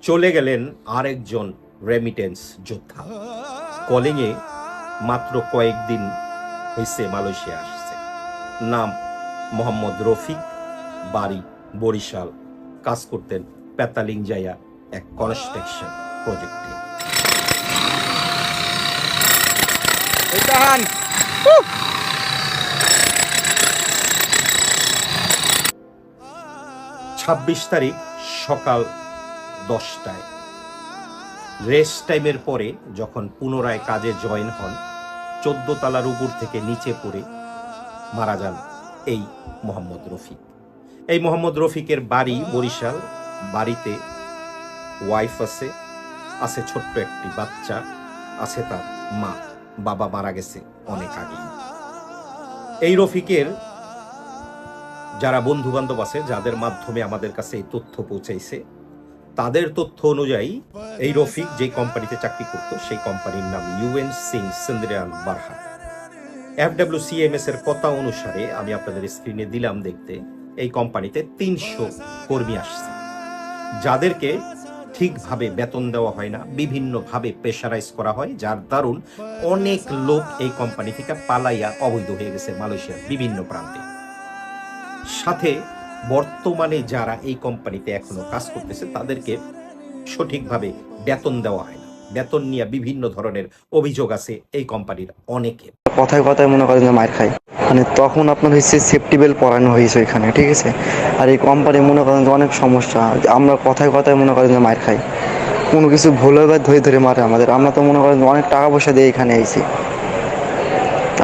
চলে গেলেন আরেকজন রেমিটেন্স যোদ্ধা। কলিংয়ে মাত্র কয়েকদিন হয়েছে মালয়েশিয়া আসছে। নাম মোহাম্মদ রফিক, বাড়ি বরিশাল, কাজ করতেন পেতালিং জায়া এক কনস্ট্রাকশন প্রজেক্টে। 26 তারিখ সকাল 10টায় রেস্ট টাইমের পরে যখন পুনরায় কাজে জয়েন হন, 14 তলার উপর থেকে নিচে পড়ে মারা যান এই মোহাম্মদ রফিক। এই মোহাম্মদ রফিকের বাড়ি বরিশাল। বাড়িতে ওয়াইফ আছে ছোট্ট একটি বাচ্চা, আছে তার মা। বাবা মারা গেছে অনেক আগেই। এই রফিকের যারা বন্ধু বান্ধব আছে, যাদের মাধ্যমে আমাদের কাছে এই তথ্য পৌঁছাইছে, তাদের তথ্য অনুযায়ী এই রফিক যে কোম্পানিতে চাকরি করত সেই কোম্পানির নাম ইউএন সিং সিন্দ্রিয়ান বারহাট। FWCMS এর কথা অনুসারে আমি আপনাদের স্ক্রিনে দিলাম দেখতে, এই কোম্পানিতে 300 কর্মী আসছে, যাদেরকে ঠিকভাবে বেতন দেওয়া হয় না, বিভিন্নভাবে প্রেশারাইজ করা হয়, যার দারুণ অনেক লোক এই কোম্পানি থেকে পালাইয়া অবৈধ হয়ে গেছে মালয়েশিয়ার বিভিন্ন প্রান্তে। সাথে বর্তমানে যারা এই কোম্পানিতে এখনো কাজ করতেছে তাদেরকে সঠিকভাবে বেতন দেওয়া হয় না। বেতন নিয়ে বিভিন্ন ধরনের অভিযোগ আছে এই কোম্পানির অনেকে। কথায় কথায় মনে করেন যে মার খাই, মানে তখন আপনার হচ্ছে সেফটি বেল্ট পরানো হয়েছে এখানে, ঠিক আছে। আর এই কোম্পানি মনে করেন যে অনেক সমস্যা, আমরা কথায় কথায় মনে করেন যে মার খাই, কোনো কিছু ভুল হয়ে ধরে ধরে মারে আমাদের। আমরা তো মনে করেন অনেক টাকা পয়সা দিয়ে এখানে আইছি,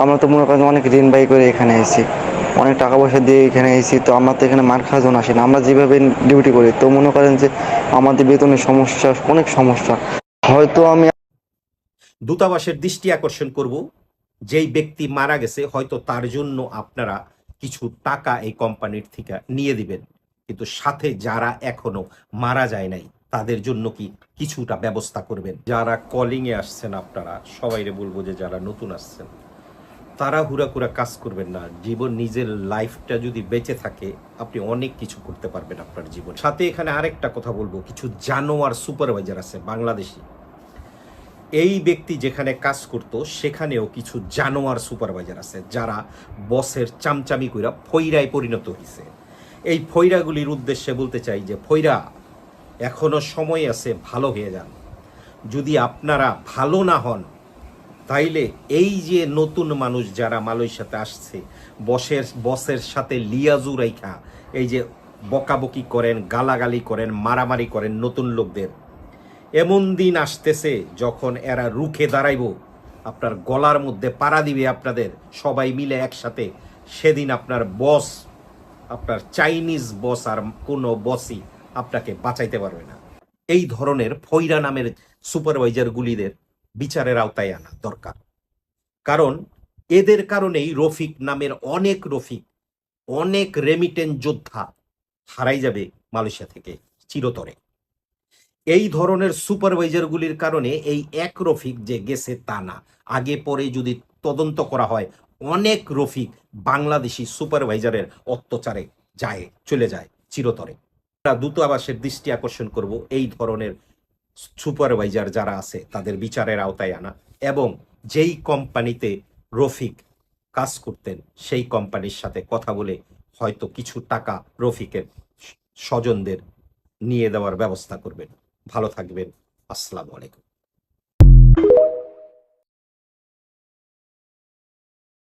আমরা তো মনে করেন অনেক ঋণ ব্যয় করে এখানে আইছি, অনেক টাকা পয়সা দিয়ে এখানে এসেছি। তো আমরা তো এখানে মার খাওয়ার জন্য আসি না, আমরা যেভাবে ডিউটি করি, তো মনে করেন যে আমাদের বেতনের সমস্যা, অনেক সমস্যা। হয়তো আমি দূতাবাসের দৃষ্টি আকর্ষণ করব, যেই ব্যক্তি মারা গেছে হয়তো তার জন্য আপনারা কিছু টাকা এই কোম্পানির থেকে নিয়ে দিবেন, কিন্তু সাথে যারা এখনো মারা যায় নাই তাদের জন্য কি কিছুটা ব্যবস্থা করবেন। যারা কলিংয়ে আসছেন আপনারা সবাইরে বলবো যে যারা নতুন আসছেন তারা হুড়াকুড়া কাজ করবেন না। জীবন, নিজের লাইফটা যদি বেঁচে থাকে আপনি অনেক কিছু করতে পারবেন আপনার জীবন। সাথে এখানে আরেকটা কথা বলবো, কিছু জানোয়ার সুপারভাইজার আছে বাংলাদেশি। এই ব্যক্তি যেখানে কাজ করত সেখানেও কিছু জানোয়ার সুপারভাইজার আছে, যারা বসের চামচামি কইরা ফইরায় পরিণত হয়েছে। এই ফইরাগুলির উদ্দেশ্যে বলতে চাই যে ফইরা, এখনো সময় আছে, ভালো হয়ে যান। যদি আপনারা ভালো না হন তাইলে এই যে নতুন মানুষ যারা মালয়েশিয়াতে আসছে, বসের সাথে লিয়াজু রাইখা এই যে বকাবকি করেন, গালাগালি করেন, মারামারি করেন নতুন লোকদের, এমন দিন আসতেছে যখন এরা রুখে দাঁড়াইব, আপনার গলার মধ্যে পাড়া দিবে আপনাদের সবাই মিলে একসাথে। সেদিন আপনার বস, আপনার চাইনিজ বস আর কোনো বসই আপনাকে বাঁচাইতে পারবে না। এই ধরনের ফইরা নামের সুপারভাইজারগুলিদের বিচারের আওতায় আনা দরকার। কারণ এদের কারণেই রফিক নামের অনেক রেমিটেন্স যোদ্ধা হারাই যাবে মালয়েশিয়া থেকে চিরতরে। এই ধরনের সুপারভাইজারগুলির কারণে এই এক রফিক যে গেছে তা না, আগে পরে যদি তদন্ত করা হয় অনেক রফিক বাংলাদেশি সুপারভাইজারের অত্যাচারে চলে যায় চিরতরে। দূতাবাসের দৃষ্টি আকর্ষণ করব, এই ধরনের সুপারভাইজার যারা আছে তাদের বিচারের আওতায় আনা, এবং যেই কোম্পানিতে রফিক কাজ করতেন সেই কোম্পানির সাথে কথা বলে হয়তো কিছু টাকা রফিকের স্বজনদের নিয়ে দেওয়ার ব্যবস্থা করবেন। ভালো থাকবেন। আসসালামু আলাইকুম।